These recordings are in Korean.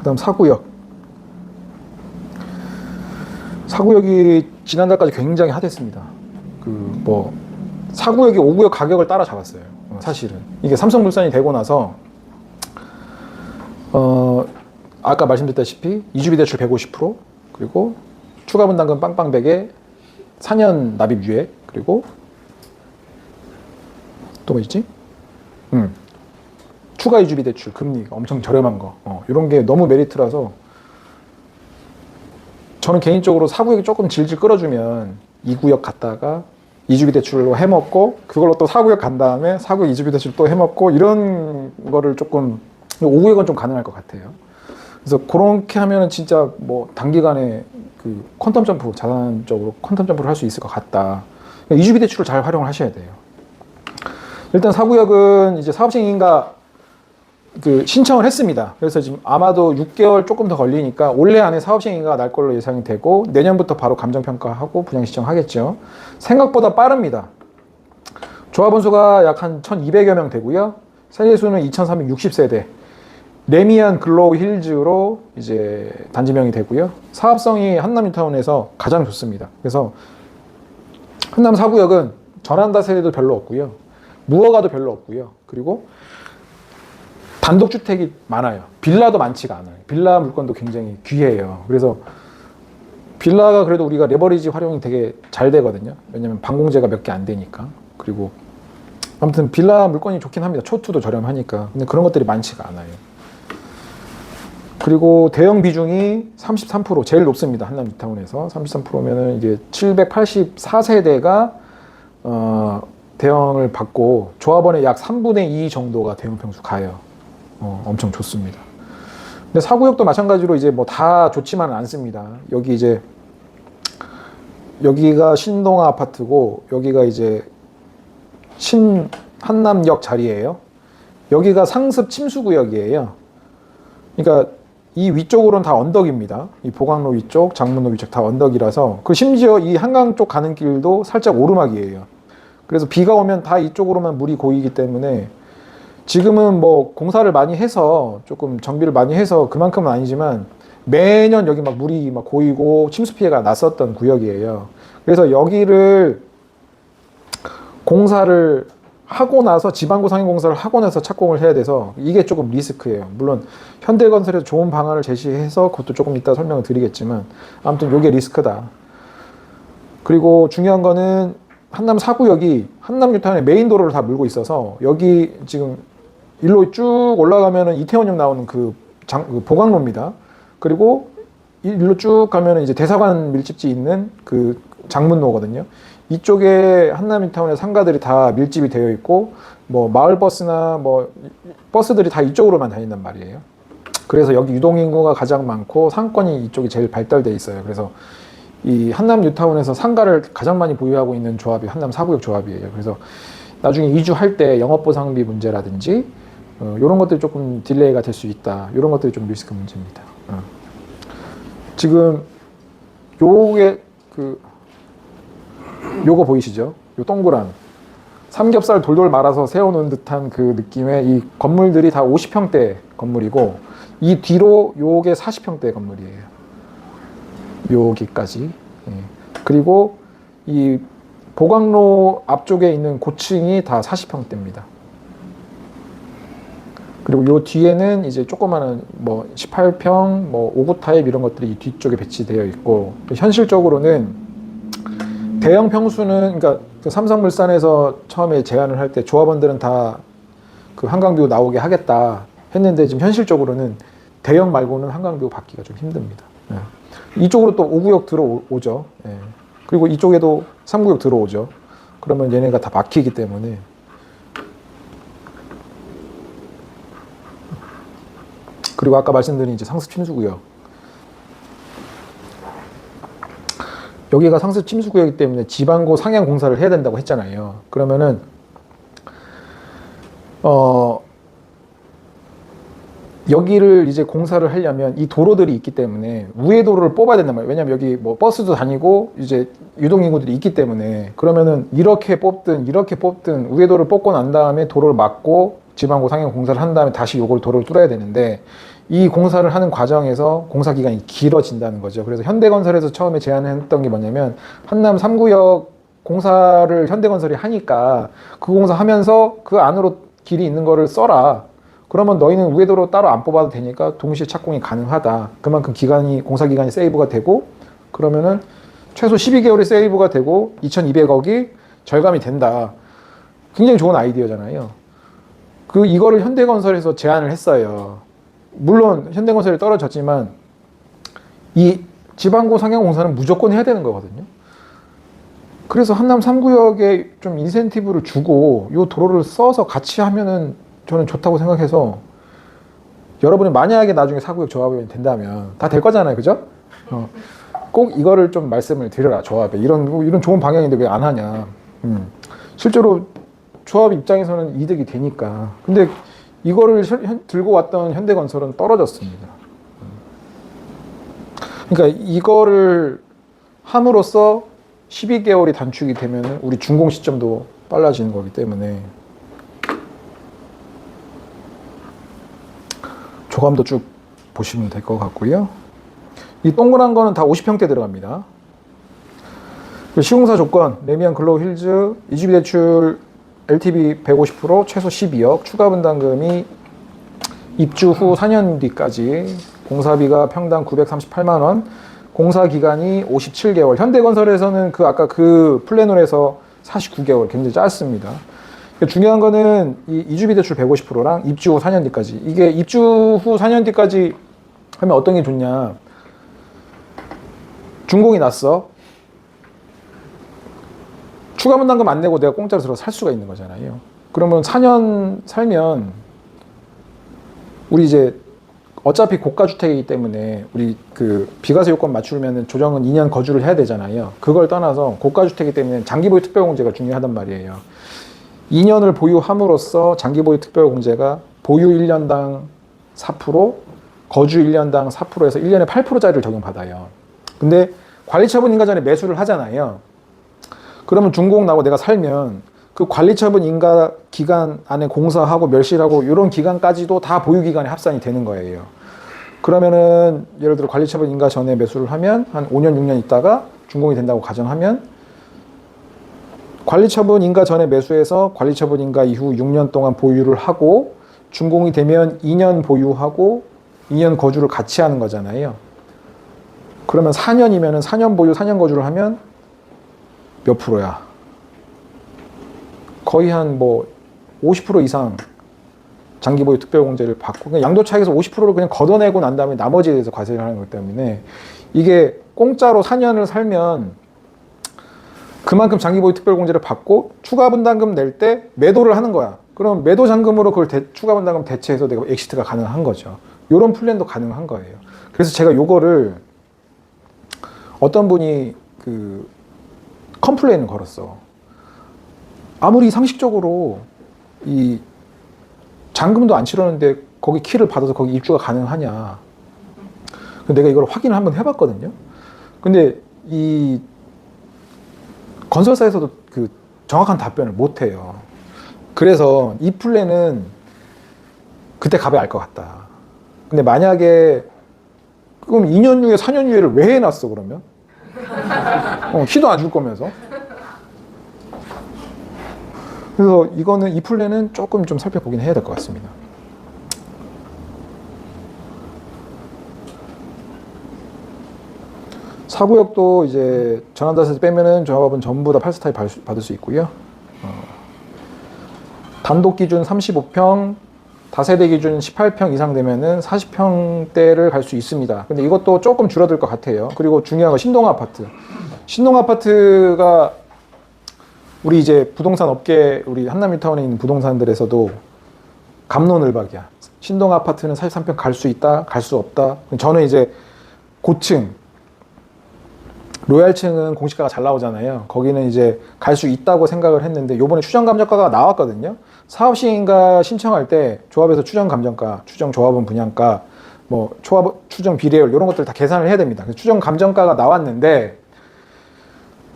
다음 사구역이 지난달까지 굉장히 핫했습니다. 사구역이 5구역 가격을 따라잡았어요. 사실은 이게 삼성물산이 되고 나서 아까 말씀드렸다시피 이주비 대출 150%, 그리고 추가 분담금 빵빵 100에 4년 납입 유예, 그리고 또 뭐 있지? 추가 이주비 대출 금리가 엄청 저렴한 거, 이런 게 너무 메리트라서 저는 개인적으로 사구역이 조금 질질 끌어주면 2구역 갔다가 이주비 대출로 해먹고 그걸로 또 4구역 간 다음에 4구역 이주비 대출 또 해먹고 이런 거를 조금 5구역은 좀 가능할 것 같아요. 그래서 그렇게 하면은 진짜 뭐 단기간에 그 퀀텀 점프, 자산적으로 퀀텀 점프를 할 수 있을 것 같다. 이주비 대출을 잘 활용을 하셔야 돼요. 일단 4구역은 이제 사업시행인가 신청을 했습니다. 그래서 지금 아마도 6개월 조금 더 걸리니까 올해 안에 사업시행인가가 날 걸로 예상이 되고 내년부터 바로 감정평가하고 분양시청하겠죠. 생각보다 빠릅니다. 조합원 수가 약 한 1200여 명 되고요. 세대수는 2360세대. 레미안 글로우 힐즈로 이제 단지명이 되고요. 사업성이 한남 뉴타운에서 가장 좋습니다. 그래서 한남 4구역은 전환다 세대도 별로 없고요. 무허가도 별로 없고요. 그리고 단독주택이 많아요. 빌라도 많지가 않아요. 빌라 물건도 굉장히 귀해요. 그래서 빌라가 그래도 우리가 레버리지 활용이 되게 잘 되거든요. 왜냐면 방공제가 몇 개 안 되니까. 그리고 아무튼 빌라 물건이 좋긴 합니다. 초투도 저렴하니까. 근데 그런 것들이 많지가 않아요. 그리고 대형 비중이 33%, 제일 높습니다. 한남 뉴타운에서 33%면은 이게 784세대가 대형을 받고 조합원의 약 3분의 2 정도가 대형 평수 가요. 엄청 좋습니다. 근데 4구역도 마찬가지로 이제 뭐 다 좋지만은 않습니다. 여기가 신동아 아파트고 여기가 이제 한남역 자리예요. 여기가 상습 침수구역이에요. 그러니까 이 위쪽으로는 다 언덕입니다. 이 보강로 위쪽, 장문로 위쪽 다 언덕이라서 심지어 이 한강 쪽 가는 길도 살짝 오르막이에요. 그래서 비가 오면 다 이쪽으로만 물이 고이기 때문에 지금은 뭐 공사를 많이 해서 조금 정비를 많이 해서 그만큼은 아니지만 매년 여기 막 물이 막 고이고 침수 피해가 났었던 구역이에요. 그래서 여기를 공사를 하고 나서 지방구 상인 공사를 하고 나서 착공을 해야 돼서 이게 조금 리스크예요. 물론 현대건설에서 좋은 방안을 제시해서 그것도 조금 이따 설명을 드리겠지만 아무튼 이게 리스크다. 그리고 중요한 거는 한남 4구역이 한남 뉴타운의 메인 도로를 다 물고 있어서 여기 지금 일로 쭉 올라가면은 이태원역 나오는 그 보강로입니다. 그리고 일로 쭉 가면은 이제 대사관 밀집지 있는 그 장문로거든요. 이쪽에 한남 뉴타운의 상가들이 다 밀집이 되어 있고 뭐 마을버스나 뭐 버스들이 다 이쪽으로만 다닌단 말이에요. 그래서 여기 유동인구가 가장 많고 상권이 이쪽이 제일 발달돼 있어요. 그래서 이 한남 뉴타운에서 상가를 가장 많이 보유하고 있는 조합이 한남 4구역 조합이에요. 그래서 나중에 이주할 때 영업보상비 문제라든지 이런 것들이 조금 딜레이가 될 수 있다. 이런 것들이 좀 리스크 문제입니다. 지금 요거 보이시죠? 요 동그란 삼겹살 돌돌 말아서 세워놓은 듯한 그 느낌의 이 건물들이 다 50평대 건물이고 이 뒤로 요게 40평대 건물이에요. 여기까지. 그리고 이 보강로 앞쪽에 있는 고층이 다 40평대입니다. 그리고 요 뒤에는 이제 조그마한 뭐 18평, 뭐 5구 타입 이런 것들이 이 뒤쪽에 배치되어 있고 현실적으로는 대형 평수는 그러니까 삼성물산에서 처음에 제안을 할 때 조합원들은 다 그 한강뷰 나오게 하겠다 했는데 지금 현실적으로는 대형 말고는 한강뷰 받기가 좀 힘듭니다. 이쪽으로 또 5구역 들어오죠. 그리고 이쪽에도 3구역 들어오죠. 그러면 얘네가 다 막히기 때문에 그리고 아까 말씀드린 이제 상습 침수구역 여기가 상습 침수구역이기 때문에 지방고 상향 공사를 해야 된다고 했잖아요. 그러면은 여기를 이제 공사를 하려면 이 도로들이 있기 때문에 우회 도로를 뽑아야 된단 말이에요. 왜냐면 여기 뭐 버스도 다니고 이제 유동인구들이 있기 때문에 그러면은 이렇게 뽑든 우회 도로를 뽑고 난 다음에 도로를 막고 지방고 상향 공사를 한 다음에 다시 요걸 도로를 뚫어야 되는데 이 공사를 하는 과정에서 공사 기간이 길어진다는 거죠. 그래서 현대건설에서 처음에 제안했던 게 뭐냐면 한남 3구역 공사를 현대건설이 하니까 그 공사하면서 그 안으로 길이 있는 거를 써라. 그러면 너희는 우회도로 따로 안 뽑아도 되니까 동시에 착공이 가능하다. 그만큼 기간이 공사 기간이 세이브가 되고 그러면은 최소 12개월이 세이브가 되고 2,200억이 절감이 된다. 굉장히 좋은 아이디어잖아요. 이거를 현대건설에서 제안을 했어요. 물론 현대건설이 떨어졌지만 이 지방고 상향공사는 무조건 해야 되는 거거든요. 그래서 한남 3구역에 좀 인센티브를 주고 이 도로를 써서 같이 하면은 저는 좋다고 생각해서 여러분이 만약에 나중에 4구역 조합이 된다면 다 될 거잖아요. 그죠? 꼭 이거를 좀 말씀을 드려라. 조합에. 이런 좋은 방향인데 왜 안 하냐. 실제로 조합 입장에서는 이득이 되니까. 근데 이거를 들고 왔던 현대건설은 떨어졌습니다. 그러니까 이거를 함으로써 12개월이 단축이 되면 우리 준공 시점도 빨라지는 거기 때문에 조감도 쭉 보시면 될 것 같고요. 이 동그란 거는 다 50평대 들어갑니다. 시공사 조건, 레미안 글로우 힐즈, 이주비 대출 LTV 150%, 최소 12억, 추가 분담금이 입주 후 4년 뒤까지, 공사비가 평당 938만 원, 공사 기간이 57개월. 현대건설에서는 아까 그 플래너에서 49개월, 굉장히 짧습니다. 중요한 거는 이 이주비 대출 150%랑 입주 후 4년 뒤까지. 이게 입주 후 4년 뒤까지 하면 어떤 게 좋냐? 준공이 났어. 추가 분담금 안 내고 내가 공짜로 들어서 살 수가 있는 거잖아요. 그러면 4년 살면 우리 이제 어차피 고가주택이기 때문에 우리 비과세 요건 맞추려면 조정은 2년 거주를 해야 되잖아요. 그걸 떠나서 고가주택이기 때문에 장기보유 특별공제가 중요하단 말이에요. 2년을 보유함으로써 장기보유 특별공제가 보유 1년당 4%, 거주 1년당 4%에서 1년에 8%짜리를 적용받아요. 근데 관리처분 인가 전에 매수를 하잖아요. 그러면 준공 나고 내가 살면 그 관리처분 인가 기간 안에 공사하고 멸실하고 이런 기간까지도 다 보유기간에 합산이 되는 거예요. 그러면은 예를 들어 관리처분 인가 전에 매수를 하면 한 5년, 6년 있다가 준공이 된다고 가정하면 관리처분 인가 전에 매수해서 관리처분 인가 이후 6년 동안 보유를 하고 준공이 되면 2년 보유하고 2년 거주를 같이 하는 거잖아요. 그러면 4년이면은 4년 보유, 4년 거주를 하면 몇 프로야? 거의 한 50% 이상 장기보유 특별공제를 받고 그냥 양도차익에서 50%를 그냥 걷어내고 난 다음에 나머지에 대해서 과세를 하는 거기 때문에 이게 공짜로 4년을 살면 그만큼 장기보유 특별공제를 받고 추가 분담금 낼 때 매도를 하는 거야. 그럼 매도 잔금으로 그걸 추가 분담금 대체해서 내가 엑시트가 가능한 거죠. 이런 플랜도 가능한 거예요. 그래서 제가 요거를 어떤 분이 컴플레인을 걸었어. 아무리 상식적으로 이 잔금도 안 치르는데 거기 키를 받아서 거기 입주가 가능하냐. 내가 이걸 확인을 한번 해봤거든요. 근데 이 건설사에서도 정확한 답변을 못 해요. 그래서 이 플랜은 그때 가봐야 알 것 같다. 근데 만약에 그럼 2년 후에 4년 후에를 왜 해놨어 그러면? 키도 안 줄 거면서. 그래서 이 플랜은 조금 좀 살펴보긴 해야 될 것 같습니다. 사구역도 이제 전환다세 빼면은 조합은 전부 다 8스타일 받을 수 있고요. 단독 기준 35평, 다세대 기준 18평 이상 되면은 40평대를 갈 수 있습니다. 근데 이것도 조금 줄어들 것 같아요. 그리고 중요한 건 신동 아파트. 신동 아파트가 우리 이제 부동산 업계, 우리 한남뉴타운에 있는 부동산들에서도 갑론을박이야. 신동 아파트는 43평 갈 수 있다, 갈 수 없다. 저는 이제 고층, 로얄층은 공시가가 잘 나오잖아요. 거기는 이제 갈 수 있다고 생각을 했는데 요번에 추정감정가가 나왔거든요. 사업시행가 신청할 때 조합에서 추정감정가, 추정조합원 분양가, 추정 비례율 이런 것들 다 계산을 해야 됩니다. 추정감정가가 나왔는데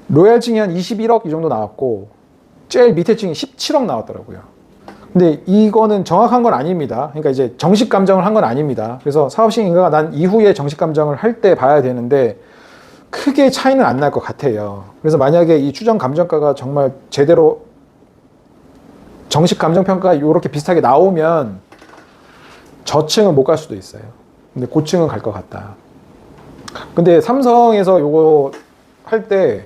로얄층이 한 21억 이 정도 나왔고 제일 밑에 층이 17억 나왔더라고요. 근데 이거는 정확한 건 아닙니다. 그러니까 이제 정식 감정을 한 건 아닙니다. 그래서 사업식 인가가 난 이후에 정식 감정을 할 때 봐야 되는데 크게 차이는 안 날 것 같아요. 그래서 만약에 이 추정 감정가가 정말 제대로 정식 감정평가 이렇게 비슷하게 나오면 저층은 못 갈 수도 있어요. 근데 고층은 갈 것 같다. 근데 삼성에서 요거 할 때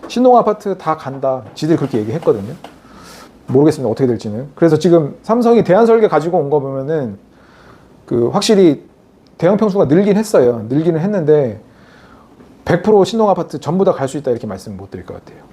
신동 아파트 다 간다. 지들이 그렇게 얘기했거든요. 모르겠습니다. 어떻게 될지는. 그래서 지금 삼성이 대안설계 가지고 온 거 보면은 그 확실히 대형 평수가 늘긴 했어요. 늘기는 했는데 100% 신동 아파트 전부 다 갈 수 있다 이렇게 말씀 못 드릴 것 같아요.